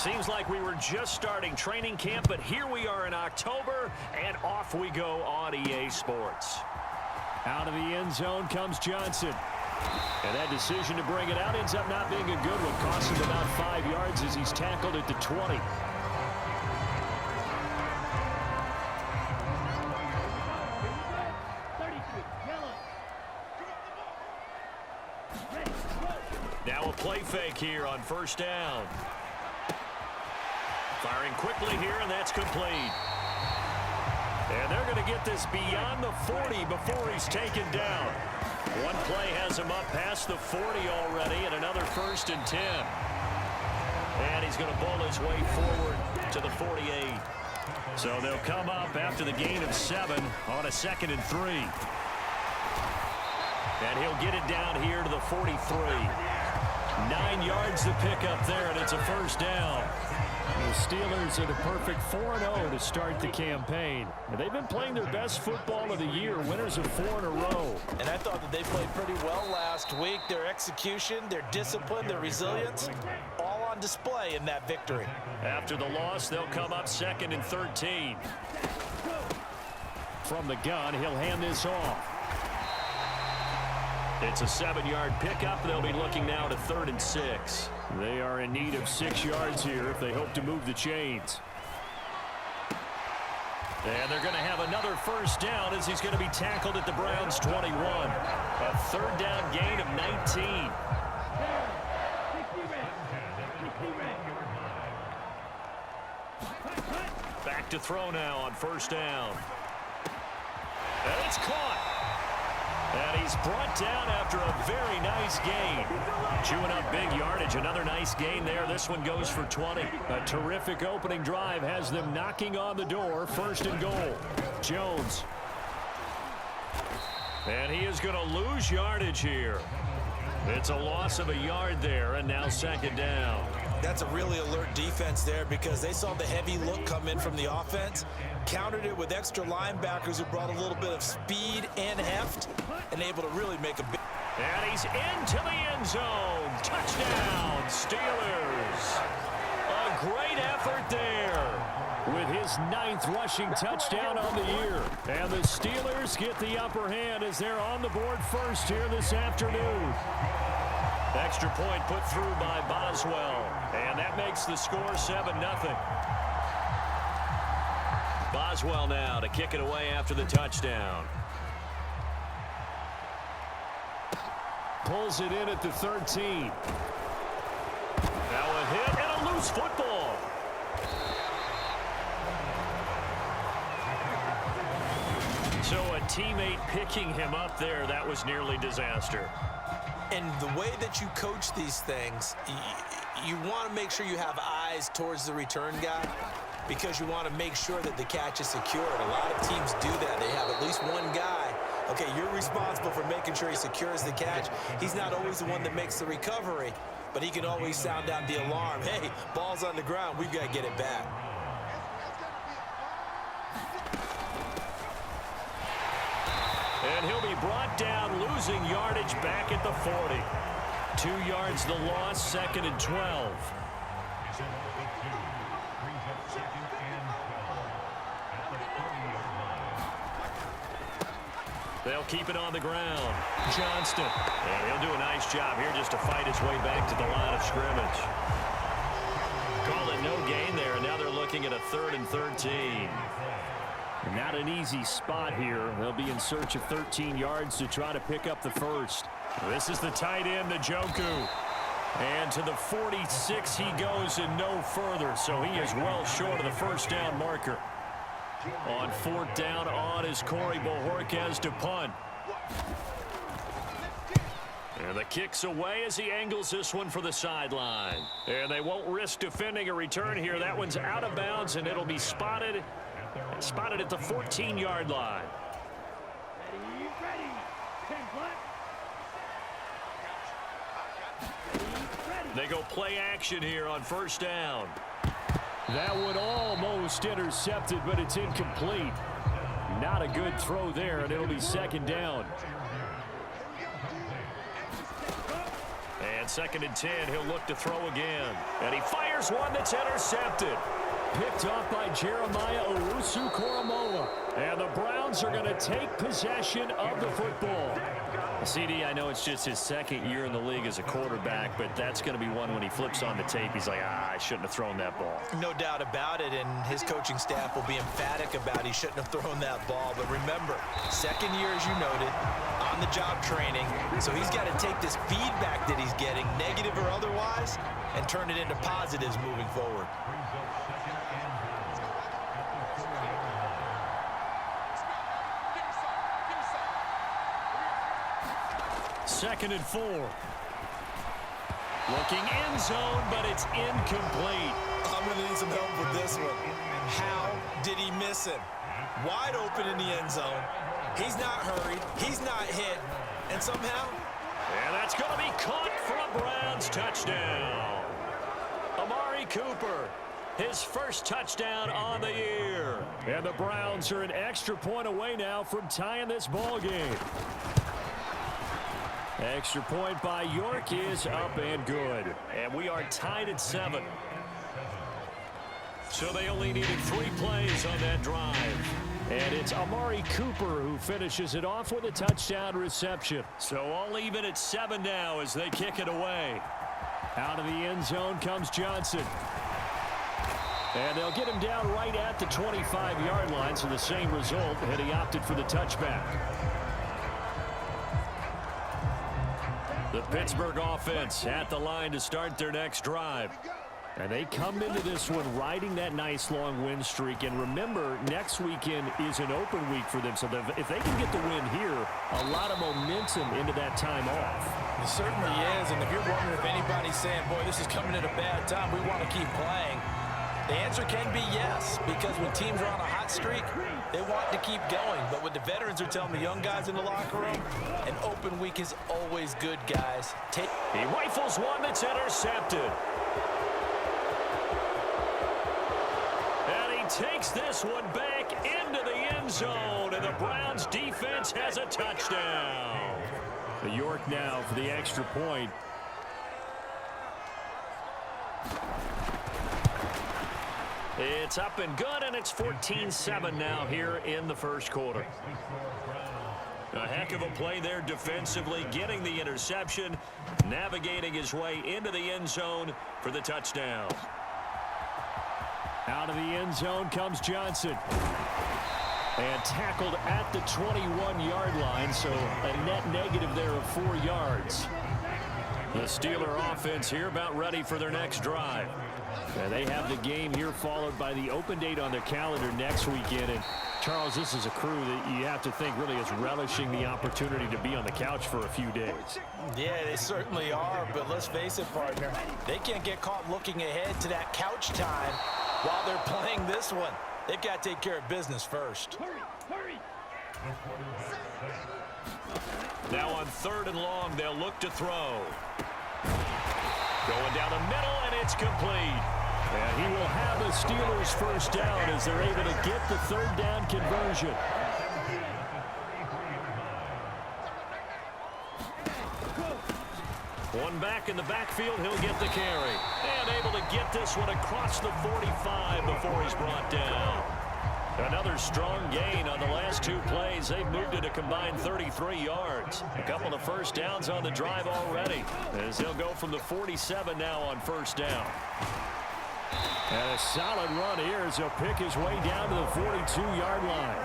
Seems like we were just starting training camp, but here we are in October, and off we go on EA Sports. Out of the end zone comes Johnson. And that decision to bring it out ends up not being a good one. Costs him about 5 yards as he's tackled at the 20. Now a play fake here on first down. Firing quickly here, and that's complete. And they're going to get this beyond the 40 before he's taken down. One play has him up past the 40 already, and another 1st and 10. And he's going to bowl his way forward to the 48. So they'll come up after the gain of 7 on a 2nd and 3. And he'll get it down here to the 43. 9 yards to pick up there, and it's a first down. The Steelers are the perfect 4-0 to start the campaign. And they've been playing their best football of the year, winners of 4 in a row. And I thought that they played pretty well last week. Their execution, their discipline, their resilience, all on display in that victory. After the loss, they'll come up 2nd and 13. From the gun, he'll hand this off. It's a 7-yard pickup. They'll be looking now to 3rd and 6. They are in need of 6 yards here if they hope to move the chains. And they're going to have another first down as he's going to be tackled at the Browns' 21. A 3rd down gain of 19. Back to throw now on first down. And it's caught. And he's brought down after a very nice gain. Chewing up big yardage. Another nice gain there. This one goes for 20. A terrific opening drive has them knocking on the door. 1st and goal. Jones. And he is going to lose yardage here. It's a loss of a yard there, and now 2nd down. That's a really alert defense there because they saw the heavy look come in from the offense, countered it with extra linebackers who brought a little bit of speed and heft, and able to really make a big... And he's into the end zone. Touchdown, Steelers. A great effort there. With his 9th rushing touchdown on the year. And the Steelers get the upper hand as they're on the board first here this afternoon. Extra point put through by Boswell. And that makes the score 7-0. Boswell now to kick it away after the touchdown. Pulls it in at the 13. Now a hit and a loose football. So a teammate picking him up there, that was nearly disaster. And the way that you coach these things, you want to make sure you have eyes towards the return guy because you want to make sure that the catch is secured. A lot of teams do that. They have at least one guy. Okay, you're responsible for making sure he secures the catch. He's not always the one that makes the recovery, but he can always sound out the alarm. Hey, ball's on the ground. We've got to get it back. And he'll be brought down, losing yardage back at the 40. 2 yards the loss, 2nd and 12. They'll keep it on the ground. Johnston. And he'll do a nice job here just to fight his way back to the line of scrimmage. Call it no gain there, and now they're looking at a 3rd and 13. Not an easy spot here. They'll be in search of 13 yards to try to pick up the first. This is the tight end, Njoku. And to the 46 he goes and no further, so he is well short of the first down marker. On 4th down on is Corey Bojorquez to punt. And the kick's away as he angles this one for the sideline. And they won't risk defending a return here. That one's out of bounds, and it'll be spotted at the 14-yard line. They go play action here on first down. That one almost intercepted, but it's incomplete. Not a good throw there, and it'll be 2nd down. And On 2nd and 10, he'll look to throw again. And he fires one that's intercepted. Picked off by Jeremiah Owusu-Koramoah. And the Browns are going to take possession of the football. CD, I know it's just his 2nd year in the league as a quarterback, but that's going to be one when he flips on the tape. He's like, I shouldn't have thrown that ball. No doubt about it, and his coaching staff will be emphatic about he shouldn't have thrown that ball. But remember, 2nd year, as you noted, on-the-job training. So he's got to take this feedback that he's getting, negative or otherwise, and turn it into positives moving forward. Second and 4. Looking end zone, but it's incomplete. I'm going to need some help with this one. How did he miss him? Wide open in the end zone. He's not hurried. He's not hit. And somehow... And that's going to be caught for a Browns touchdown. Amari Cooper, his first touchdown on the year. And the Browns are an extra point away now from tying this ball game. Extra point by York is up and good. And we are tied at 7. So they only needed 3 plays on that drive. And it's Amari Cooper who finishes it off with a touchdown reception. So all even at 7 now as they kick it away. Out of the end zone comes Johnson. And they'll get him down right at the 25-yard line, so the same result, and he opted for the touchback. The Pittsburgh offense at the line to start their next drive. And they come into this one riding that nice long win streak. And remember, next weekend is an open week for them. So if they can get the win here, a lot of momentum into that time off. It certainly is. And if you're wondering if anybody's saying, boy, this is coming at a bad time, we want to keep playing, the answer can be yes, because when teams are on a hot streak, they want to keep going. But what the veterans are telling the young guys in the locker room, an open week is always good, guys. He rifles one that's intercepted. And he takes this one back into the end zone, and the Browns defense has a touchdown. The York now for the extra point. It's up and good, and it's 14-7 now here in the first quarter. A heck of a play there defensively, getting the interception, navigating his way into the end zone for the touchdown. Out of the end zone comes Johnson. And tackled at the 21-yard line, so a net negative there of 4 yards. The Steeler offense here about ready for their next drive. And they have the game here followed by the open date on their calendar next weekend. And Charles, this is a crew that you have to think really is relishing the opportunity to be on the couch for a few days. Yeah, they certainly are, but let's face it, partner. They can't get caught looking ahead to that couch time while they're playing this one. They've got to take care of business first. Now on 3rd and long, they'll look to throw. Going down the middle, and it's complete. And he will have the Steelers first down as they're able to get the 3rd down conversion. One back in the backfield, he'll get the carry. And able to get this one across the 45 before he's brought down. Another strong gain on the last 2 plays. They've moved it a combined 33 yards. A couple of first downs on the drive already, as he'll go from the 47 now on first down. And a solid run here as he'll pick his way down to the 42-yard line.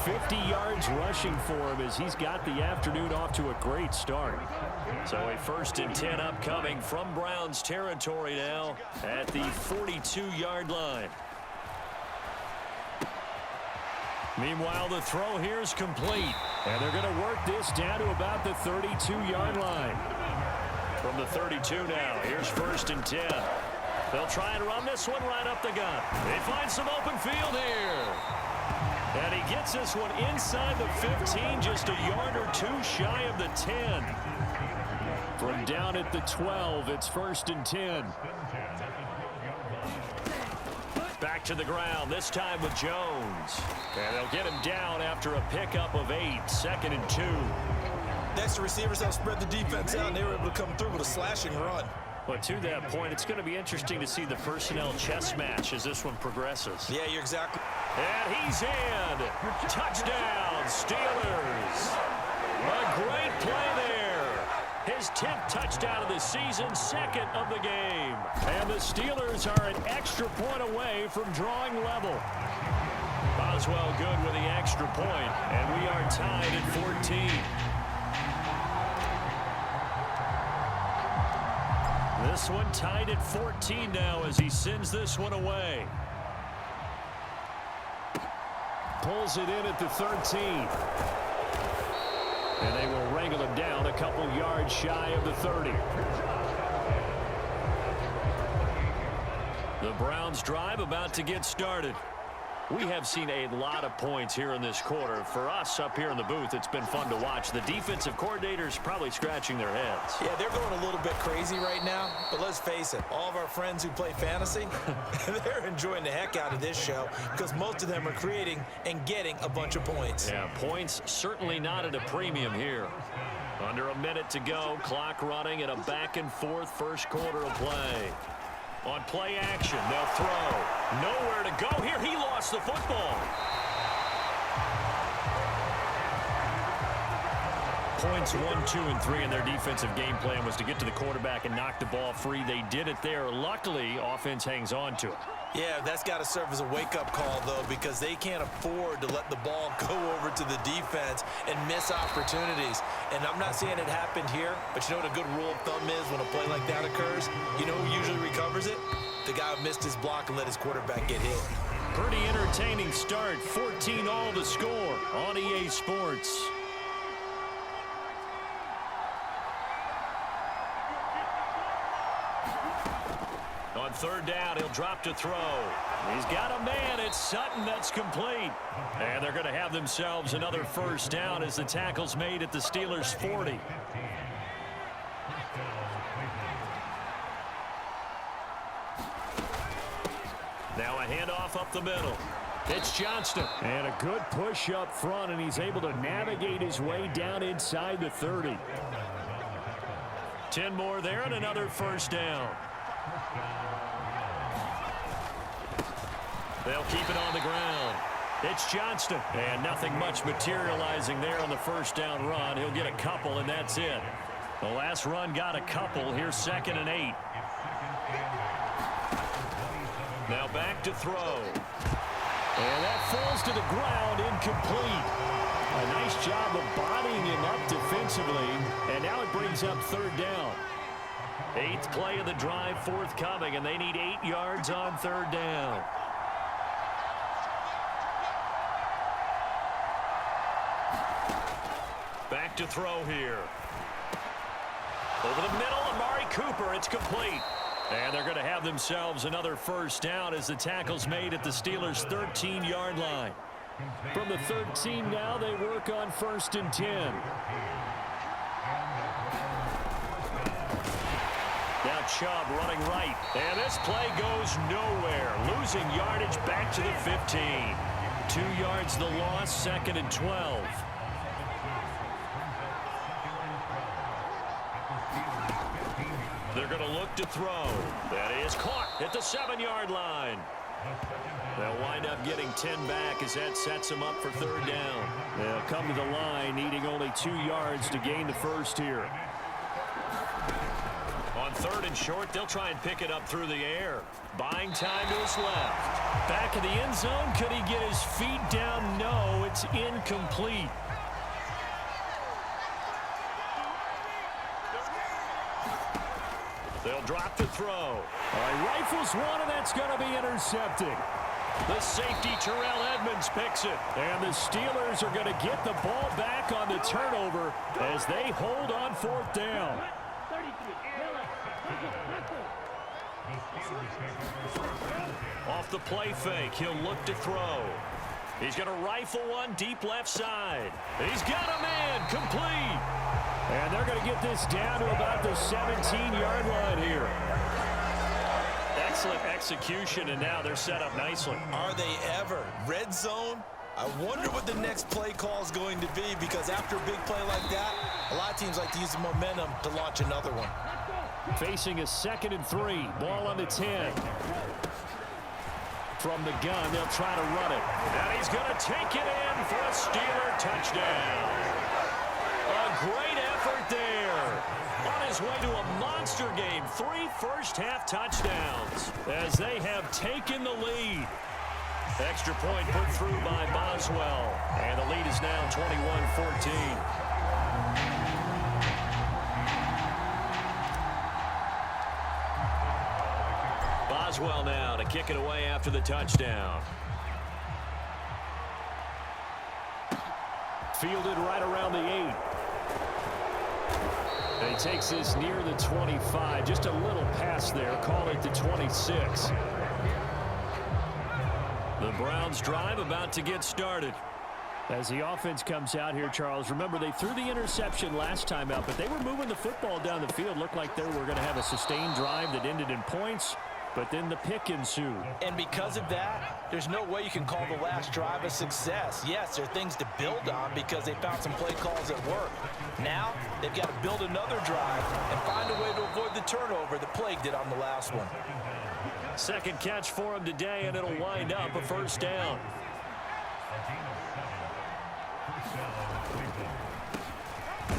50 yards rushing for him as he's got the afternoon off to a great start. So a 1st and 10 upcoming from Browns territory now at the 42-yard line. Meanwhile, the throw here is complete. And they're going to work this down to about the 32-yard line. From the 32 now, here's 1st and 10. They'll try and run this one right up the gut. They find some open field here. And he gets this one inside the 15, just a yard or 2 shy of the 10. From down at the 12, it's 1st and 10. Back to the ground, this time with Jones. And they'll get him down after a pickup of 8, 2nd and 2. Next, the receivers have spread the defense out, and they were able to come through with a slashing run. But to that point, it's going to be interesting to see the personnel chess match as this one progresses. Yeah, you're exactly. And he's in. Touchdown, Steelers. A great play there. His 10th touchdown of the season, second of the game. And the Steelers are an extra point away from drawing level. Boswell good with the extra point, and we are tied at 14. This one tied at 14 now as he sends this one away. Pulls it in at the 13. And they will wrangle him down a couple yards shy of the 30. The Browns drive about to get started. We have seen a lot of points here in this quarter. For us up here in the booth, it's been fun to watch. The defensive coordinators probably scratching their heads. Yeah, they're going a little bit crazy right now, but let's face it, all of our friends who play fantasy, they're enjoying the heck out of this show because most of them are creating and getting a bunch of points. Yeah, points certainly not at a premium here. Under a minute to go, clock running and a back and forth first quarter of play. On play action, they'll throw. Nowhere to go here. He lost the football. Points 1, 2, and 3 in their defensive game plan was to get to the quarterback and knock the ball free. They did it there. Luckily, offense hangs on to it. Yeah, that's got to serve as a wake-up call, though, because they can't afford to let the ball go over to the defense and miss opportunities. And I'm not saying it happened here, but you know what a good rule of thumb is when a play like that occurs? You know who usually recovers it? The guy who missed his block and let his quarterback get hit. Pretty entertaining start. 14 all the score on EA Sports. On third down, he'll drop to throw. He's got a man. It's Sutton. That's complete. And they're going to have themselves another first down as the tackle's made at the Steelers' 40. Now a handoff up the middle. It's Johnston. And a good push up front, and he's able to navigate his way down inside the 30. 10 more there and another first down. They'll keep it on the ground. It's Johnston. And nothing much materializing there on the first down run. He'll get a couple, and that's it. The last run got a couple. Here's 2nd and 8. Now back to throw. And that falls to the ground, incomplete. A nice job of bodying him up defensively. And now it brings up third down. 8th play of the drive forthcoming, and they need 8 yards on third down. Back to throw here. Over the middle, Amari Cooper. It's complete. And they're going to have themselves another first down as the tackle's made at the Steelers' 13-yard line. From the 13 now, they work on 1st and 10. Now Chubb running right. And this play goes nowhere. Losing yardage back to the 15. 2 yards the loss, 2nd and 12. They're going to look to throw. That is caught at the 7-yard line. They'll wind up getting 10 back as that sets them up for third down. They'll come to the line needing only 2 yards to gain the first here. On 3rd and short, they'll try and pick it up through the air. Buying time to his left. Back in the end zone. Could he get his feet down? No, it's incomplete. They'll drop to throw. All right, rifles one, and that's going to be intercepted. The safety, Terrell Edmonds, picks it. And the Steelers are going to get the ball back on the turnover as they hold on 4th down. Off the play fake, he'll look to throw. He's going to rifle one deep left side. He's got a man, complete. And they're going to get this down to about the 17-yard line here. Excellent execution, and now they're set up nicely. Are they ever? Red zone, I wonder what the next play call is going to be, because after a big play like that, a lot of teams like to use the momentum to launch another one. Facing a 2nd and 3. Ball on the 10. From the gun, they'll try to run it. And he's going to take it in for a Steeler touchdown. A great effort there. On his way to a monster game. 3 first-half touchdowns as they have taken the lead. Extra point put through by Boswell. And the lead is now 21-14. Boswell now to kick it away after the touchdown. Fielded right around the 8. And he takes this near the 25. Just a little pass there. Call it the 26. The Browns drive about to get started. As the offense comes out here, Charles, remember they threw the interception last time out, but they were moving the football down the field. Looked like they were going to have a sustained drive that ended in points, but then the pick ensued. And because of that, there's no way you can call the last drive a success. Yes, there are things to build on because they found some play calls that work. Now, they've got to build another drive and find a way to avoid the turnover that plagued it on the last one. Second catch for him today, and it'll wind up a first down.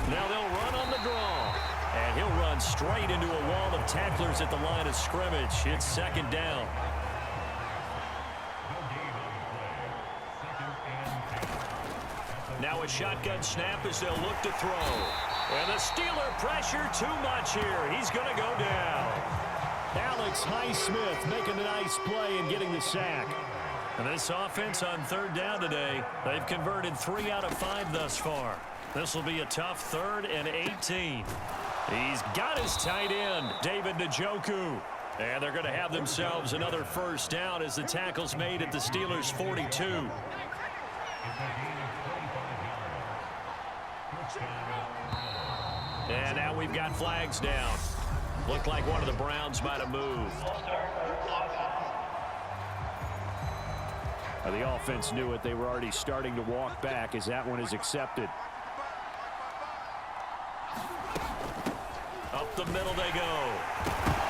Now they'll run on the draw. And he'll run straight into a wall of tacklers at the line of scrimmage. It's 2nd down. Now a shotgun snap as they'll look to throw. And the Steeler pressure too much here. He's going to go down. Alex Highsmith making a nice play and getting the sack. And this offense on 3rd down today, they've converted 3 out of 5 thus far. This will be a tough 3rd and 18. He's got his tight end, David Njoku. And they're going to have themselves another first down as the tackle's made at the Steelers' 42. And now we've got flags down. Looked like one of the Browns might have moved. The offense knew it. They were already starting to walk back as that one is accepted. Up the middle they go.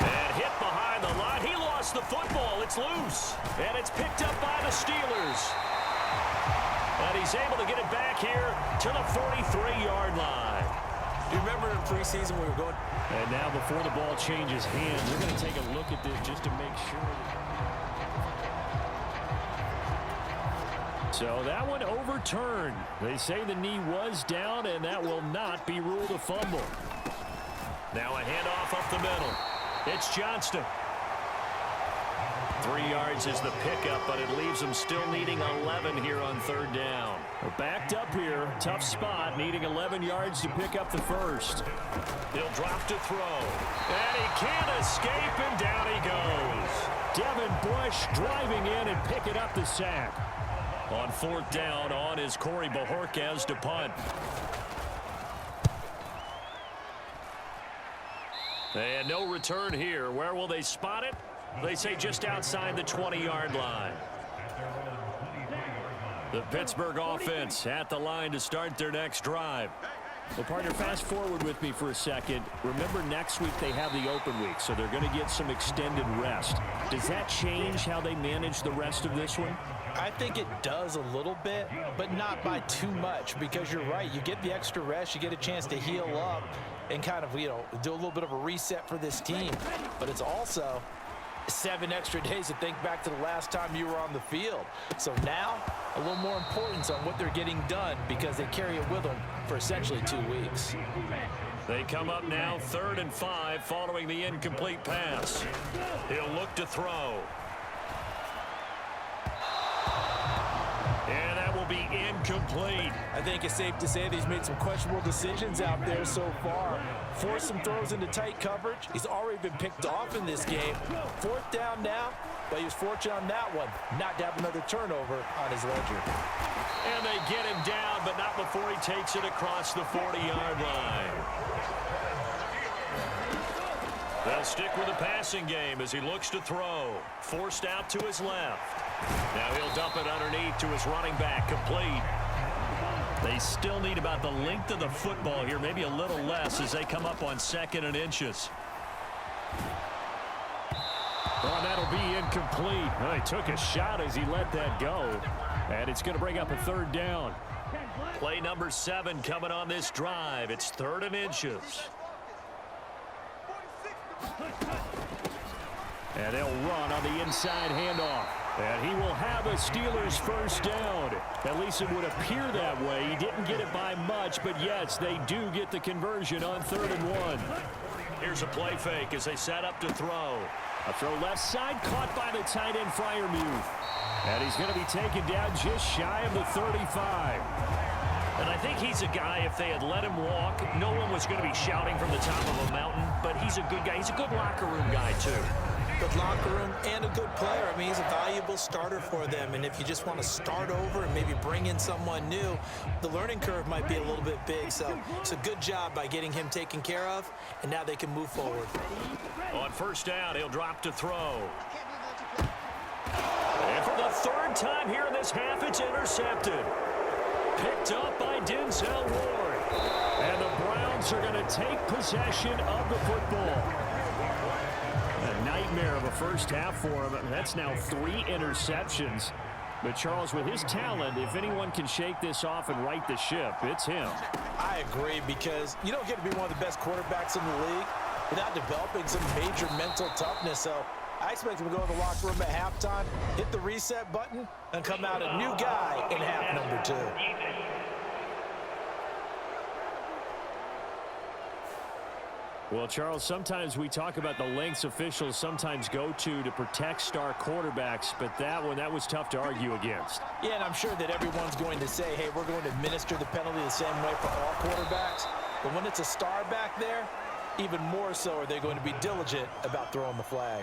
And hit behind the line. He lost the football. It's loose. And it's picked up by the Steelers. And he's able to get it back here to the 43-yard line. Do you remember in preseason we were going? And now before the ball changes hands, they're going to take a look at this just to make sure. So that one overturned. They say the knee was down, and that will not be ruled a fumble. Now a handoff up the middle. It's Johnston. 3 yards is the pickup, but it leaves them still needing 11 here on 3rd down. We're backed up here. Tough spot, needing 11 yards to pick up the first. He'll drop to throw. And he can't escape, and down he goes. Devin Bush driving in and picking up the sack. On 4th down, on is Corey Bojorquez to punt. And no return here. Where will they spot it? They say just outside the 20-yard line. The Pittsburgh offense at the line to start their next drive. Well, partner, fast forward with me for a second. Remember, next week they have the open week, so they're going to get some extended rest. Does that change how they manage the rest of this one? I think it does a little bit, but not by too much, because you're right. You get the extra rest, you get a chance to heal up and kind of, do a little bit of a reset for this team. But it's also 7 extra days to think back to the last time you were on the field. So now, a little more importance on what they're getting done because they carry it with them for essentially 2 weeks. They come up now 3rd and 5 following the incomplete pass. He'll look to throw. And that will be incomplete. I think it's safe to say that he's made some questionable decisions out there so far. Forced some throws into tight coverage. He's already been picked off in this game. 4th down now, but he was fortunate on that one not to have another turnover on his ledger. And they get him down, but not before he takes it across the 40-yard line. They'll stick with the passing game as he looks to throw. Forced out to his left. Now he'll dump it underneath to his running back. Complete. They still need about the length of the football here, maybe a little less as they come up on 2nd and inches. Well, that'll be incomplete. Well, he took a shot as he let that go. And it's going to bring up a 3rd down. Play number 7 coming on this drive. It's 3rd and inches. And they'll run on the inside handoff. And he will have a Steelers 1st down. At least it would appear that way. He didn't get it by much, but yes, they do get the conversion on 3rd and 1. Here's a play fake as they set up to throw. A throw left side, caught by the tight end Freiermuth. And he's going to be taken down just shy of the 35. And I think he's a guy, if they had let him walk, no one was going to be shouting from the top of a mountain, but he's a good guy. He's a good locker room guy, too. Good locker room and a good player. I mean, he's a valuable starter for them. And if you just want to start over and maybe bring in someone new, the learning curve might be a little bit big. So it's a good job by getting him taken care of, and now they can move forward. On 1st down, he'll drop to throw. And for the 3rd time here in this half, it's intercepted. Picked up by Denzel Ward. And the Browns are going to take possession of the football. A nightmare of a first half for him. That's now 3 interceptions. But Charles, with his talent, if anyone can shake this off and right the ship, it's him. I agree, because you don't get to be one of the best quarterbacks in the league without developing some major mental toughness. So I expect him to go in the locker room at halftime, hit the reset button, and come out a new guy in half number 2. Well, Charles, sometimes we talk about the lengths officials sometimes go to protect star quarterbacks, but that was tough to argue against. Yeah, and I'm sure that everyone's going to say, hey, we're going to administer the penalty the same way for all quarterbacks. But when it's a star back there, even more so are they going to be diligent about throwing the flag.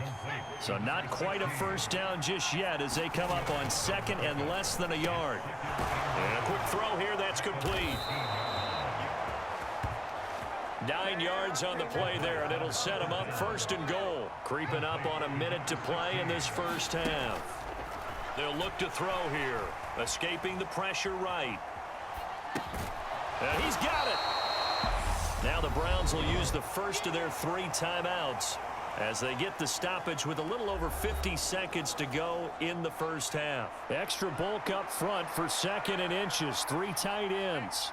So not quite a 1st down just yet as they come up on 2nd and less than a yard. And a quick throw here, that's complete. 9 yards on the play there, and it'll set them up 1st and goal. Creeping up on a minute to play in this first half. They'll look to throw here. Escaping the pressure right. And he's got it. Now the Browns will use the first of their 3 timeouts as they get the stoppage with a little over 50 seconds to go in the first half. Extra bulk up front for 2nd and inches. 3 tight ends.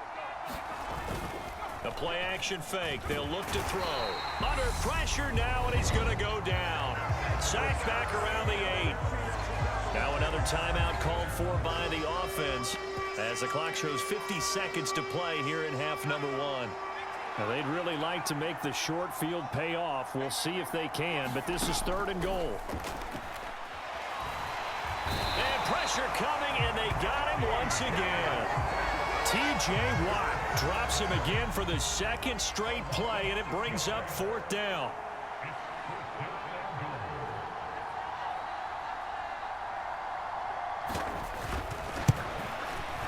A play action fake. They'll look to throw. Under pressure now, and he's going to go down. Sacked back around the 8. Now another timeout called for by the offense as the clock shows 50 seconds to play here in half number 1. Now, they'd really like to make the short field pay off. We'll see if they can, but this is 3rd and goal. And pressure coming, and they got him once again. T.J. Watt drops him again for the 2nd straight play, and it brings up 4th down.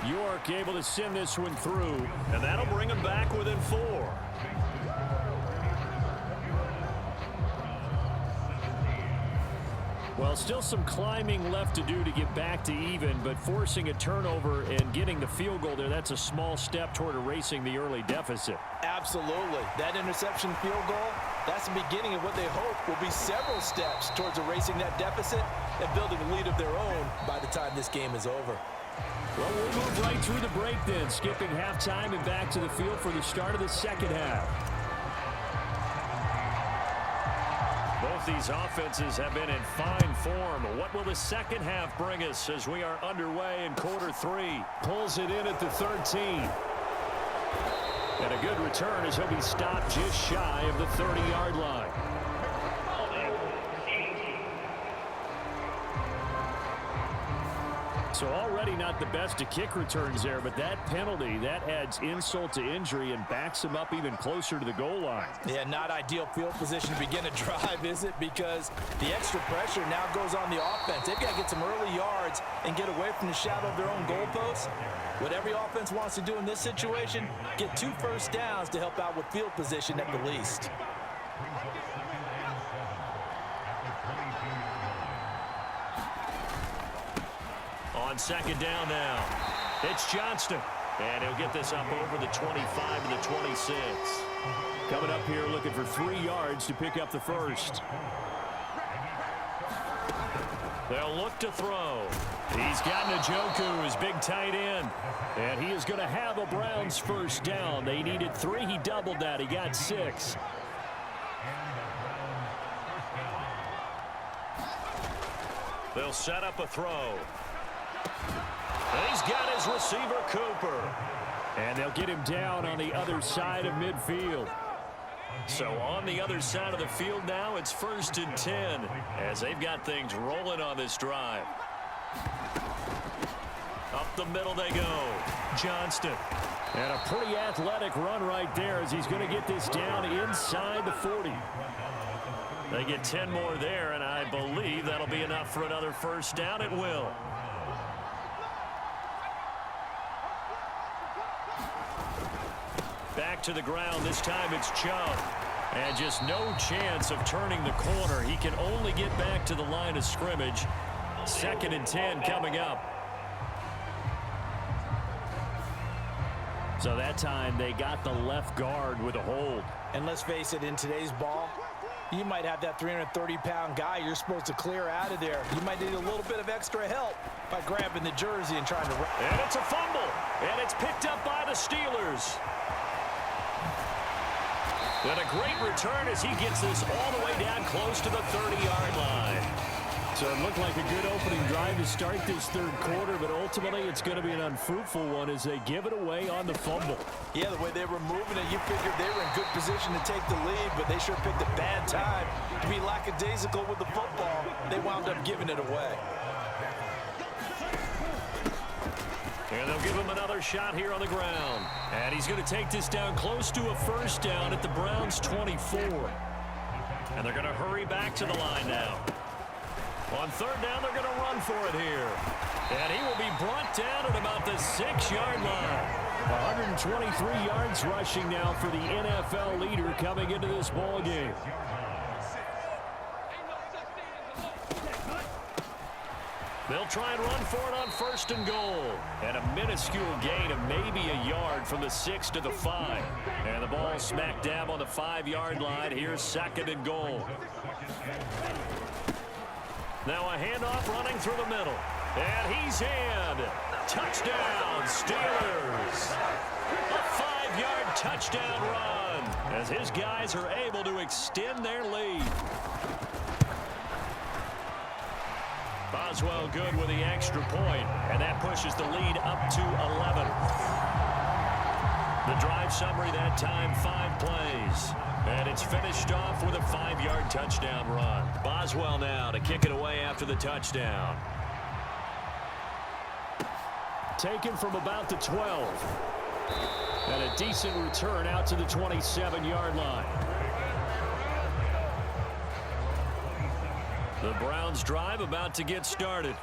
York able to send this one through. And that'll bring him back within 4. Well, still some climbing left to do to get back to even, but forcing a turnover and getting the field goal there, that's a small step toward erasing the early deficit. Absolutely. That interception field goal, that's the beginning of what they hope will be several steps towards erasing that deficit and building a lead of their own by the time this game is over. Well, we'll move right through the break then, skipping halftime and back to the field for the start of the 2nd half. Both these offenses have been in fine form. What will the 2nd half bring us as we are underway in quarter 3? Pulls it in at the 13. And a good return as he'll be stopped just shy of the 30-yard line. So already not the best to kick returns there, but that penalty, that adds insult to injury and backs him up even closer to the goal line. Yeah, not ideal field position to begin a drive, is it? Because the extra pressure now goes on the offense. They've got to get some early yards and get away from the shadow of their own goalposts. What every offense wants to do in this situation, get 2 first downs to help out with field position at the least. On second down now, it's Johnston. And he'll get this up over the 25 to the 26. Coming up here looking for 3 yards to pick up the first. They'll look to throw. He's got Njoku, his big tight end. And he is going to have a Browns first down. They needed 3. He doubled that. He got 6. They'll set up a throw. He's got his receiver, Cooper. And they'll get him down on the other side of midfield. So on the other side of the field now, it's 1st and 10 as they've got things rolling on this drive. Up the middle they go. Johnston. And a pretty athletic run right there as he's going to get this down inside the 40. They get 10 more there, and I believe that'll be enough for another first down. It will. Back to the ground. This time it's Chubb. And just no chance of turning the corner. He can only get back to the line of scrimmage. 2nd and 10 coming up. So that time they got the left guard with a hold. And let's face it, in today's ball, you might have that 330-pound guy you're supposed to clear out of there. You might need a little bit of extra help by grabbing the jersey and trying to run. And it's a fumble. And it's picked up by the Steelers. And a great return as he gets this all the way down close to the 30-yard line. So it looked like a good opening drive to start this third quarter, but ultimately it's going to be an unfruitful one as they give it away on the fumble. Yeah, the way they were moving it, you figured they were in good position to take the lead, but they sure picked a bad time to be lackadaisical with the football. They wound up giving it away. And they'll give him another shot here on the ground. And he's going to take this down close to a first down at the Browns' 24. And they're going to hurry back to the line now. On third down, they're going to run for it here. And he will be brought down at about the 6-yard line. 123 yards rushing now for the NFL leader coming into this ball game. They'll try and run for it on 1st and goal. And a minuscule gain of maybe a yard from the 6 to the 5. And the ball smack dab on the 5-yard line. Here's 2nd and goal. Now a handoff running through the middle. And he's in. Touchdown, Steelers. A 5-yard touchdown run as his guys are able to extend their lead. Boswell good with the extra point, and that pushes the lead up to 11. The drive summary that time, 5 plays. And it's finished off with a 5-yard touchdown run. Boswell now to kick it away after the touchdown. Taken from about the 12. And a decent return out to the 27-yard line. The Browns drive about to get started.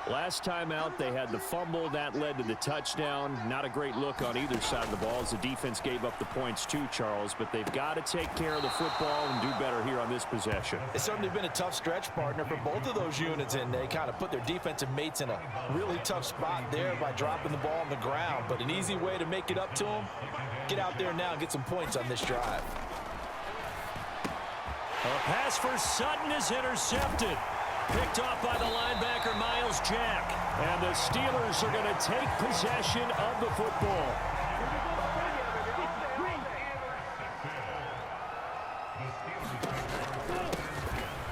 Last time out, they had the fumble. That led to the touchdown. Not a great look on either side of the ball as the defense gave up the points too, Charles. But they've got to take care of the football and do better here on this possession. It's certainly been a tough stretch, partner, for both of those units, and they kind of put their defensive mates in a really tough spot there by dropping the ball on the ground. But an easy way to make it up to them, get out there now and get some points on this drive. A pass for Sutton is intercepted. Picked off by the linebacker, Miles Jack. And the Steelers are going to take possession of the football.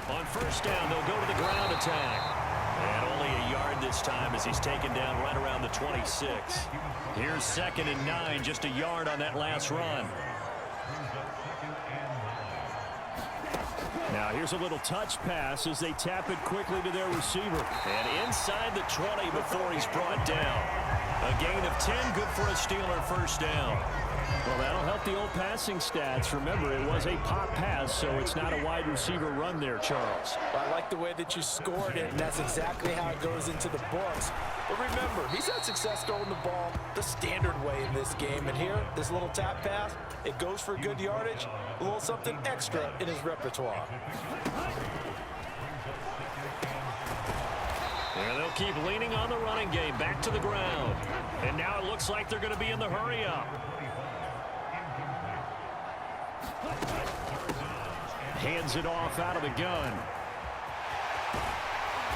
On 1st down, they'll go to the ground attack. And only a yard this time as he's taken down right around the 26. Here's 2nd and 9, just a yard on that last run. Now here's a little touch pass as they tap it quickly to their receiver. And inside the 20 before he's brought down. A gain of 10, good for a Steeler first down. Well, that'll help the old passing stats. Remember, it was a pop pass, so it's not a wide receiver run there, Charles. I like the way that you scored it, and that's exactly how it goes into the books. But remember, he's had success throwing the ball the standard way in this game. And here, this little tap pass, it goes for good yardage, a little something extra in his repertoire. And they'll keep leaning on the running game. Back to the ground. And now it looks like they're going to be in the hurry-up. Hands it off out of the gun.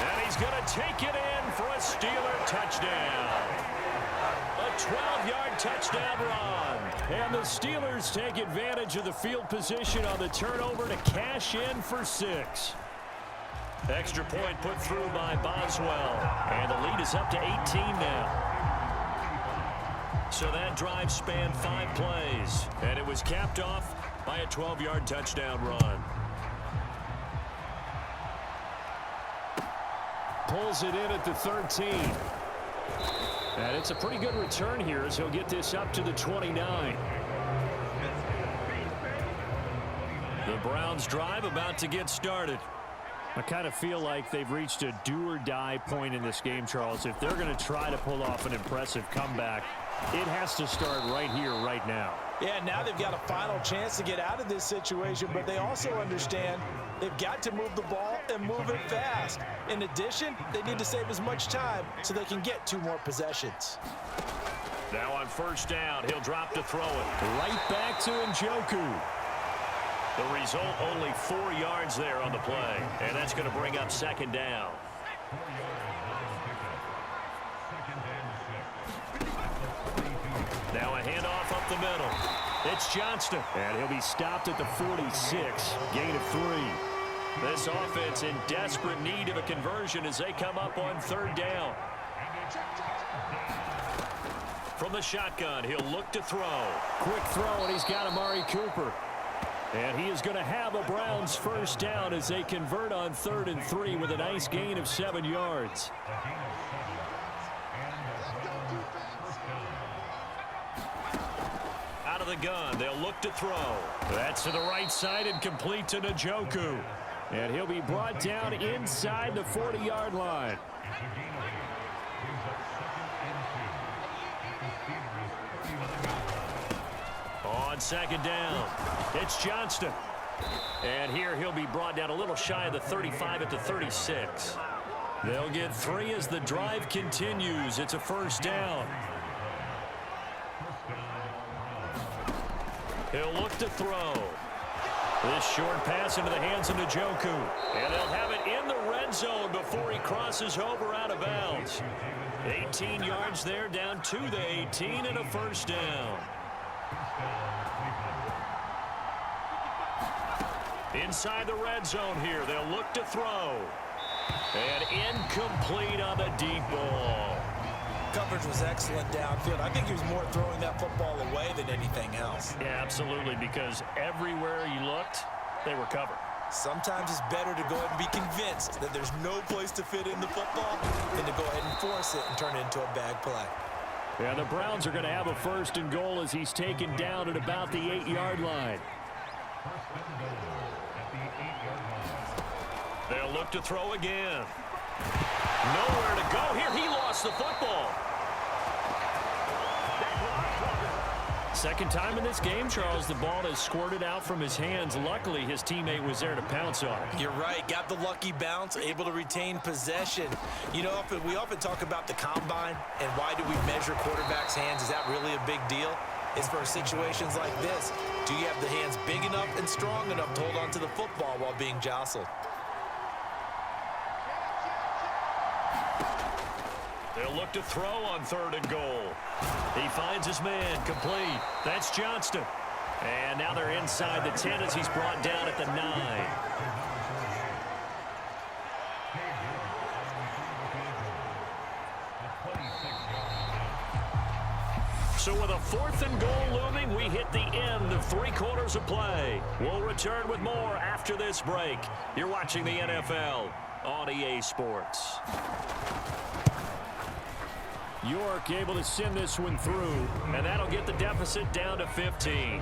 And he's going to take it in for a Steeler touchdown. A 12-yard touchdown run. And the Steelers take advantage of the field position on the turnover to cash in for 6. Extra point put through by Boswell. And the lead is up to 18 now. So that drive spanned 5 plays. And it was capped off by a 12-yard touchdown run. Pulls it in at the 13. And it's a pretty good return here as he'll get this up to the 29. The Browns drive about to get started. I kind of feel like they've reached a do-or-die point in this game, Charles. If they're going to try to pull off an impressive comeback, it has to start right here, right now. Yeah, now they've got a final chance to get out of this situation, but they also understand they've got to move the ball and move it fast. In addition, they need to save as much time so they can get 2 more possessions. Now on first down, he'll drop to throw it. Right back to Njoku. The result, only 4 yards there on the play, and that's going to bring up second down. Now a handoff up the middle. It's Johnston, and he'll be stopped at the 46, gain of 3. This offense in desperate need of a conversion as they come up on third down. From the shotgun, he'll look to throw. Quick throw, and he's got Amari Cooper. And he is going to have a Browns first down as they convert on 3rd and 3 with a nice gain of 7 yards. Out of the gun, they'll look to throw. That's to the right side and complete to Njoku. And he'll be brought down inside the 40-yard line. On second down, it's Johnston. And here he'll be brought down a little shy of the 35 at the 36. They'll get 3 as the drive continues. It's a first down. He'll look to throw. This short pass into the hands of Njoku. And they'll have it in the red zone before he crosses over out of bounds. 18 yards there, down to the 18, and a first down. Inside the red zone here, they'll look to throw. And incomplete on the deep ball. Coverage was excellent downfield. I think he was more throwing that football away than anything else. Yeah, absolutely, because everywhere you looked, they were covered. Sometimes it's better to go ahead and be convinced that there's no place to fit in the football than to go ahead and force it and turn it into a bad play. Yeah, the Browns are going to have a 1st and goal as he's taken down at about the 8-yard line. They'll look to throw again. Nowhere to go here. He lost the football. Second time in this game, Charles, the ball has squirted out from his hands. Luckily, his teammate was there to pounce on it. You're right. Got the lucky bounce, able to retain possession. You know, we often talk about the combine and why do we measure quarterbacks' hands. Is that really a big deal? It's for situations like this. Do you have the hands big enough and strong enough to hold on to the football while being jostled? They'll look to throw on 3rd and goal. He finds his man, complete. That's Johnston. And now they're inside the 10 as he's brought down at the 9. So with a 4th and goal looming, we hit the end of 3 quarters of play. We'll return with more after this break. You're watching the NFL on EA Sports. York able to send this one through, and that'll get the deficit down to 15.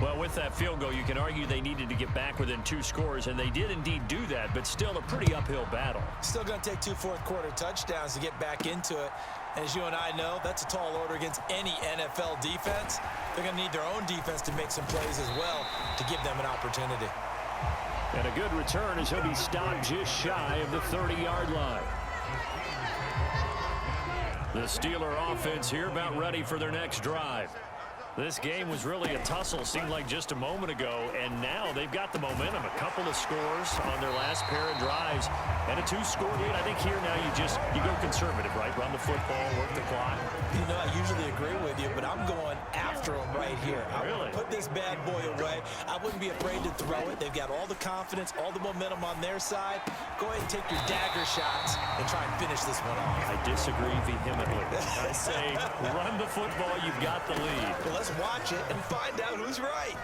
Well, with that field goal, you can argue they needed to get back within 2 scores, and they did indeed do that, but still a pretty uphill battle. Still going to take 2 fourth-quarter touchdowns to get back into it. And as you and I know, that's a tall order against any NFL defense. They're going to need their own defense to make some plays as well to give them an opportunity. And a good return as he'll be stopped just shy of the 30-yard line. The Steeler offense here about ready for their next drive. This game was really a tussle, seemed like just a moment ago, and now they've got the momentum. A couple of scores on their last pair of drives, and a 2-score lead. I think here now you go conservative, right? Run the football, work the clock. You know, I usually agree with you, but I'm going after him right here. I Really? want to put this bad boy away. I wouldn't be afraid to throw it. They've got all the confidence, all the momentum on their side. Go ahead and take your dagger shots and try and finish this one off. I disagree vehemently. I say run the football, you've got the lead. Well, let's watch it and find out who's right.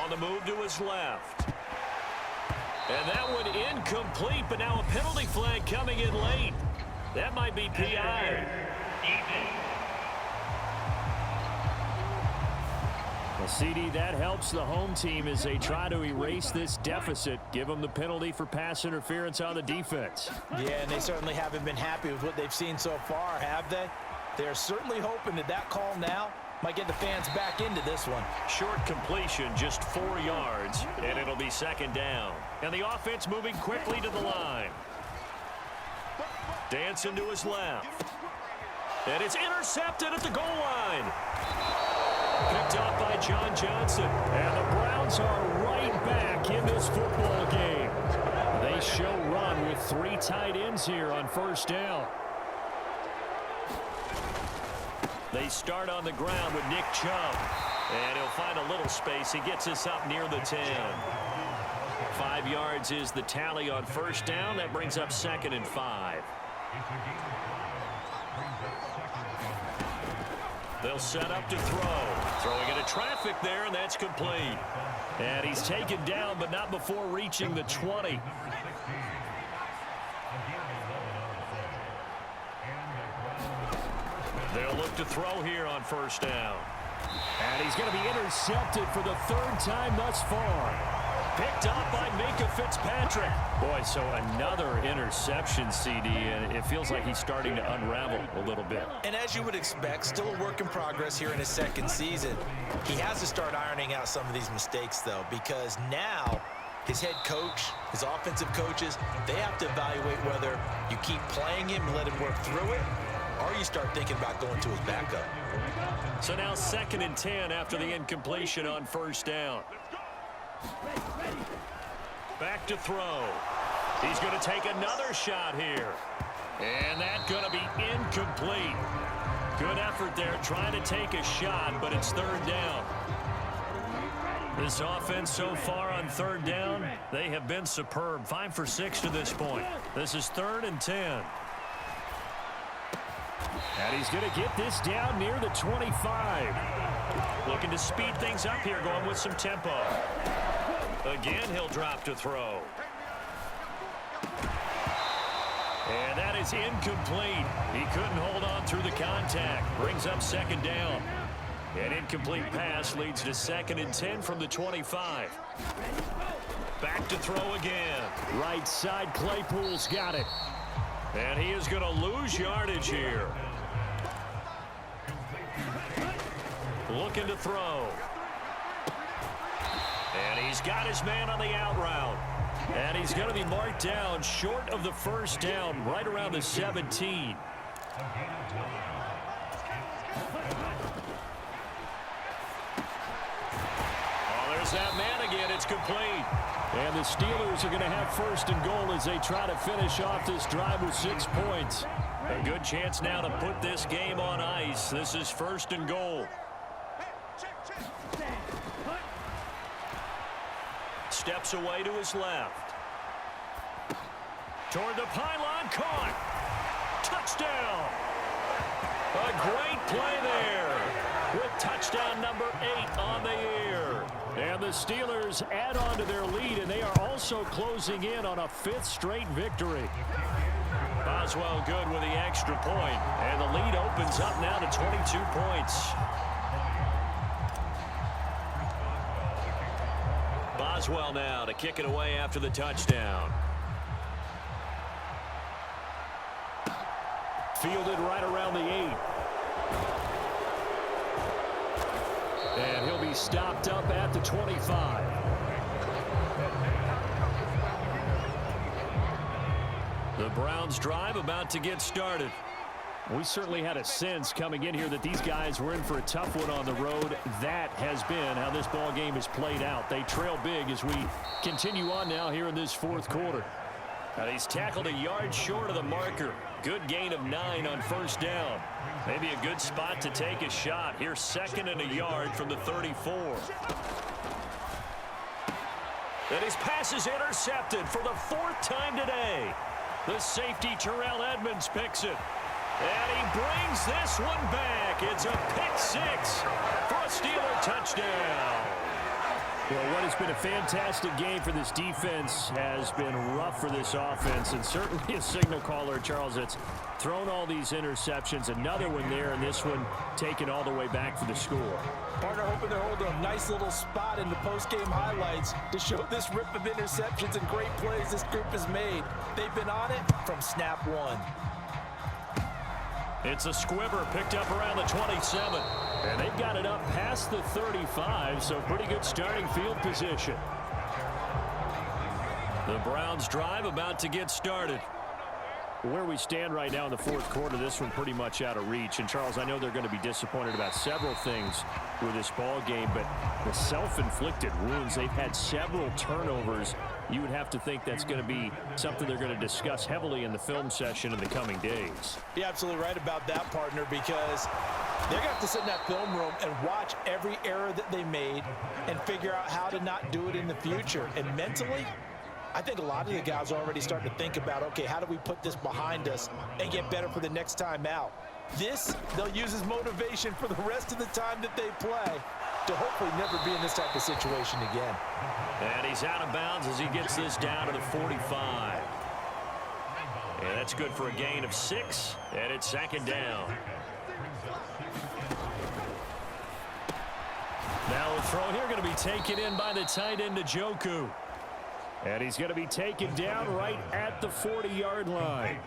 On the move to his left. And that one incomplete, but now a penalty flag coming in late. That might be PI. Well, CD, that helps the home team as they try to erase this deficit. Give them the penalty for pass interference on the defense. Yeah, and they certainly haven't been happy with what they've seen so far, have they? They're certainly hoping that call now might get the fans back into this one. Short completion, just 4 yards, and it'll be second down. And the offense moving quickly to the line. Dancing to his left. And it's intercepted at the goal line. Picked up by John Johnson. And the Browns are right back in this football game. They show run with 3 tight ends here on first down. They start on the ground with Nick Chubb. And he'll find a little space. He gets us up near the 10. 5 yards is the tally on first down. That brings up 2nd and 5. They'll set up to throw. Throwing into traffic there, and that's complete. And he's taken down, but not before reaching the 20. They'll look to throw here on first down. And he's going to be intercepted for the 3rd time thus far. Picked up by Minka Fitzpatrick. Boy, so another interception, CD, and it feels like he's starting to unravel a little bit. And as you would expect, still a work in progress here in his 2nd season. He has to start ironing out some of these mistakes, though, because now his head coach, his offensive coaches, they have to evaluate whether you keep playing him and let him work through it, or you start thinking about going to his backup. So now 2nd and 10 after the incompletion on first down. Back to throw. He's going to take another shot here. And that's going to be incomplete. Good effort there trying to take a shot, but it's 3rd down. This offense so far on 3rd down, they have been superb. 5 for 6 to this point. This is 3rd and 10. And he's going to get this down near the 25. Looking to speed things up here, going with some tempo. Again, he'll drop to throw. And that is incomplete. He couldn't hold on through the contact. Brings up 2nd down. An incomplete pass leads to 2nd and 10 from the 25. Back to throw again. Right side, Claypool's got it. And he is going to lose yardage here. Looking to throw. And he's got his man on the out route. And he's going to be marked down short of the 1st down, right around the 17. Oh, there's that man again. It's complete. And the Steelers are going to have 1st and goal as they try to finish off this drive with 6 points. A good chance now to put this game on ice. This is 1st and goal. Steps away to his left. Toward the pylon, caught. Touchdown. A great play there. With touchdown number 8 on the year. And the Steelers add on to their lead, and they are also closing in on a 5th straight victory. Boswell good with the extra point, and the lead opens up now to 22 points. Boswell now to kick it away after the touchdown. Fielded right around the 8. And he'll be stopped up at the 25. The Browns drive about to get started. We certainly had a sense coming in here that these guys were in for a tough one on the road. That has been how this ball game has played out. They trail big as we continue on now here in this fourth quarter. And he's tackled a yard short of the marker. Good gain of 9 on first down. Maybe a good spot to take a shot. Here's 2nd and a yard from the 34. And his pass is intercepted for the 4th time today. The safety, Terrell Edmonds, picks it. And he brings this one back. It's a pick 6 for a Steeler touchdown. Well, what has been a fantastic game for this defense has been rough for this offense, and certainly a signal caller, Charles, that's thrown all these interceptions. Another one there, and this one taken all the way back for the score. Partner hoping they're holding a nice little spot in the post-game highlights to show this rip of interceptions and great plays this group has made. They've been on it from snap one. It's a squibber picked up around the 27. And they've got it up past the 35, so pretty good starting field position. The Browns drive about to get started. Where we stand right now in the fourth quarter, this one pretty much out of reach. And, Charles, I know they're going to be disappointed about several things with this ball game, but the self-inflicted wounds, they've had several turnovers. You would have to think that's going to be something they're going to discuss heavily in the film session in the coming days. You're absolutely right about that, partner, because they're going to have to sit in that film room and watch every error that they made and figure out how to not do it in the future. And mentally, I think a lot of the guys are already starting to think about, okay, how do we put this behind us and get better for the next time out? This, they'll use as motivation for the rest of the time that they play to hopefully never be in this type of situation again. And he's out of bounds as he gets this down to the 45. And that's good for a gain of 6, and it's 2nd down. Now a throw here going to be taken in by the tight end, Njoku. And he's going to be taken down right at the 40-yard line.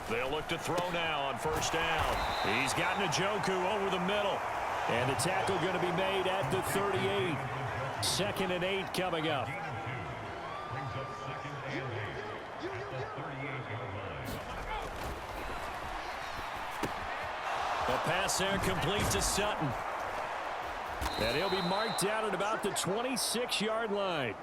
They'll look to throw now on first down. He's got Njoku over the middle. And the tackle going to be made at the 38. 2nd and 8 coming up. A pass there complete to Sutton. And he'll be marked down at about the 26-yard line.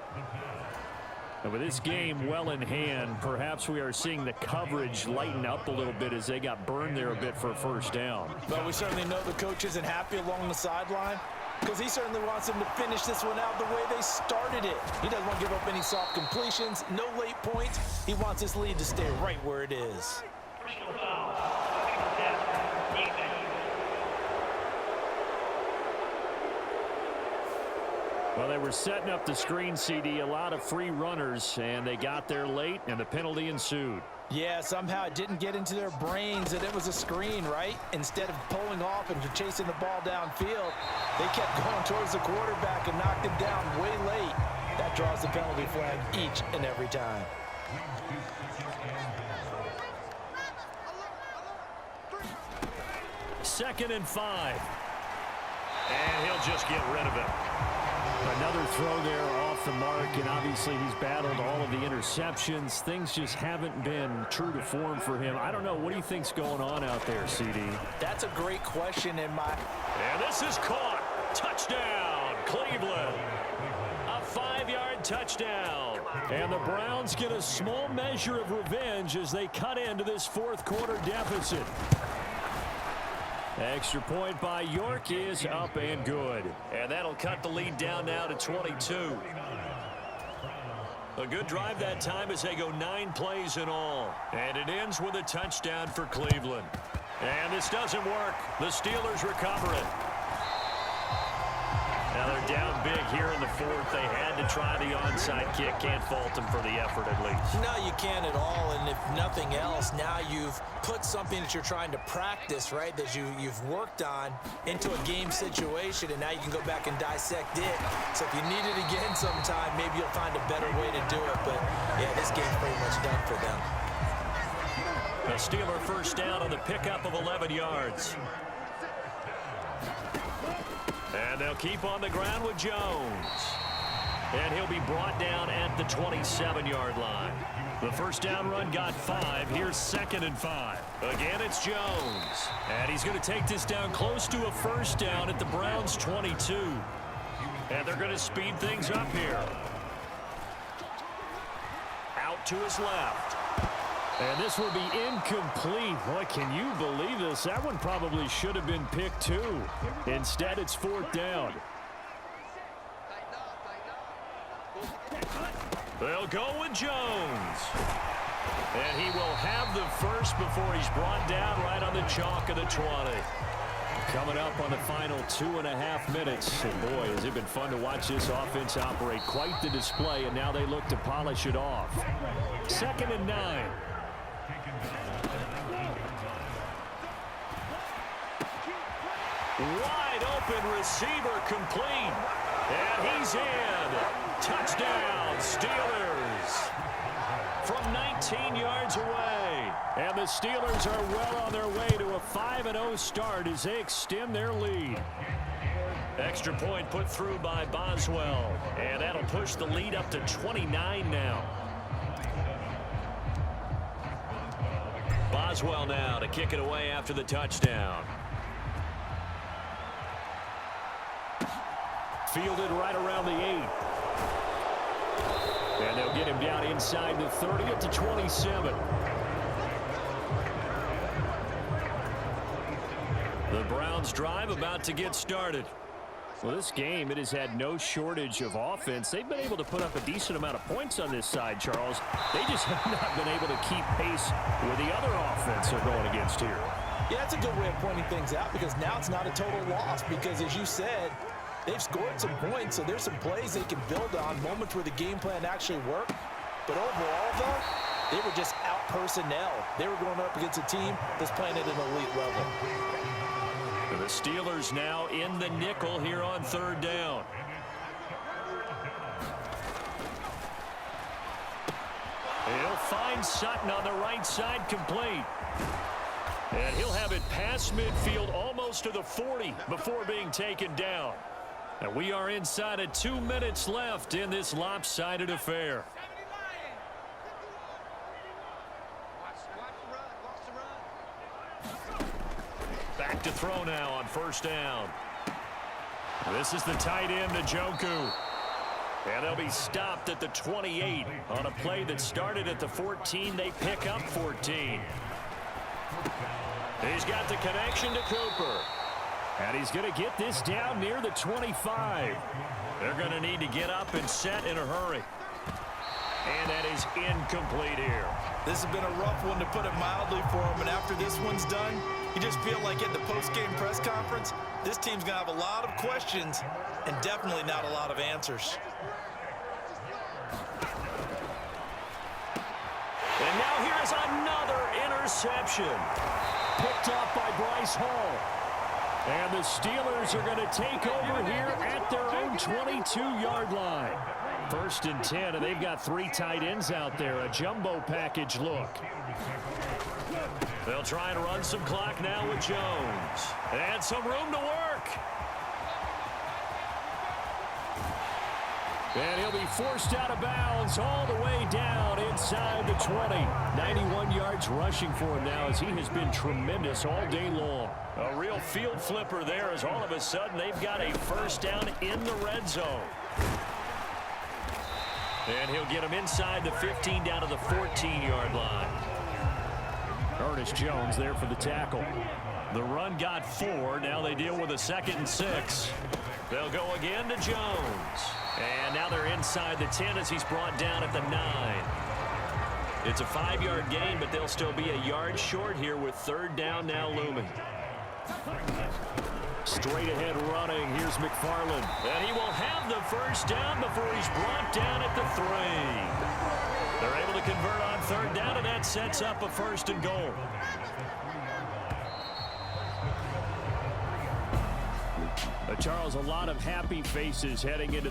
And with this game well in hand, perhaps we are seeing the coverage lighten up a little bit as they got burned there a bit for a first down. But we certainly know the coach isn't happy along the sideline because he certainly wants them to finish this one out the way they started it. He doesn't want to give up any soft completions, no late points. He wants this lead to stay right where it is. Well, they were setting up the screen, CD, a lot of free runners, and they got there late, and the penalty ensued. Yeah, somehow it didn't get into their brains that it was a screen, right? Instead of pulling off and chasing the ball downfield, they kept going towards the quarterback and knocked him down way late. That draws the penalty flag each and every time. Second and 5. And he'll just get rid of it. Another throw there off the mark, and obviously he's battled all of the interceptions. Things just haven't been true to form for him. I don't know. What do you think's going on out there, CD? That's a great question in my... And this is caught. Touchdown, Cleveland. A 5-yard touchdown. And the Browns get a small measure of revenge as they cut into this fourth quarter deficit. Extra point by York is up and good. And that'll cut the lead down now to 22. A good drive that time as they go 9 plays in all. And it ends with a touchdown for Cleveland. And this doesn't work. The Steelers recover it. Now they're down big here in the fourth. They had to try the onside kick. Can't fault them for the effort at least. No, you can't at all. And if nothing else, now you've put something that you're trying to practice, right, that you've worked on into a game situation, and now you can go back and dissect it. So if you need it again sometime, maybe you'll find a better way to do it. But, yeah, this game's pretty much done for them. A Steeler first down on the pickup of 11 yards. And they'll keep on the ground with Jones. And he'll be brought down at the 27-yard line. The first down run got 5. Here's 2nd and 5. Again, it's Jones. And he's going to take this down close to a first down at the Browns' 22. And they're going to speed things up here. Out to his left. And this will be incomplete. Boy, can you believe this? That one probably should have been picked too. Instead, it's 4th down. They'll go with Jones. And he will have the first before he's brought down right on the chalk of the 20. Coming up on the final 2.5 minutes. And boy, has it been fun to watch this offense operate. Quite the display, and now they look to polish it off. 2nd and 9. Wide open receiver complete. And he's in. Touchdown, Steelers. From 19 yards away. And the Steelers are well on their way to a 5-0 start as they extend their lead. Extra point put through by Boswell. And that'll push the lead up to 29 now. Boswell now to kick it away after the touchdown. Fielded right around the 8. And they'll get him down inside the 30 at the 27. The Browns drive about to get started. Well, this game, it has had no shortage of offense. They've been able to put up a decent amount of points on this side, Charles. They just have not been able to keep pace with the other offense they're going against here. Yeah, that's a good way of pointing things out because now it's not a total loss because, as you said, they've scored some points, so there's some plays they can build on, moments where the game plan actually worked. But overall, though, they were just out personnel. They were going up against a team that's playing at an elite level. The Steelers now in the nickel here on 3rd down. He'll find Sutton on the right side complete. And he'll have it past midfield almost to the 40 before being taken down. And we are inside of 2 minutes left in this lopsided affair. Back to throw now on 1st down. This is the tight end, Njoku. And they'll be stopped at the 28 on a play that started at the 14. They pick up 14. He's got the connection to Cooper. And he's going to get this down near the 25. They're going to need to get up and set in a hurry. And that is incomplete here. This has been a rough one, to put it mildly, for him. And after this one's done, you just feel like at the post-game press conference, this team's going to have a lot of questions and definitely not a lot of answers. And now here's another interception. Picked up by Bryce Hall. And the Steelers are going to take over here at their own 22-yard line. 1st and 10, and they've got 3 tight ends out there. A jumbo package look. They'll try and run some clock now with Jones. And some room to work. And he'll be forced out of bounds all the way down inside the 20. 91 yards rushing for him now as he has been tremendous all day long. A real field flipper there as all of a sudden they've got a 1st down in the red zone. And he'll get him inside the 15 down to the 14-yard line. Ernest Jones there for the tackle. The run got 4. Now they deal with a 2nd and 6. They'll go again to Jones. And now they're inside the 10 as he's brought down at the 9. It's a 5-yard gain, but they'll still be a yard short here with 3rd down now looming. Straight ahead running. Here's McFarland. And he will have the 1st down before he's brought down at the 3. They're able to convert on 3rd down, and that sets up a 1st and goal. Charles, a lot of happy faces heading into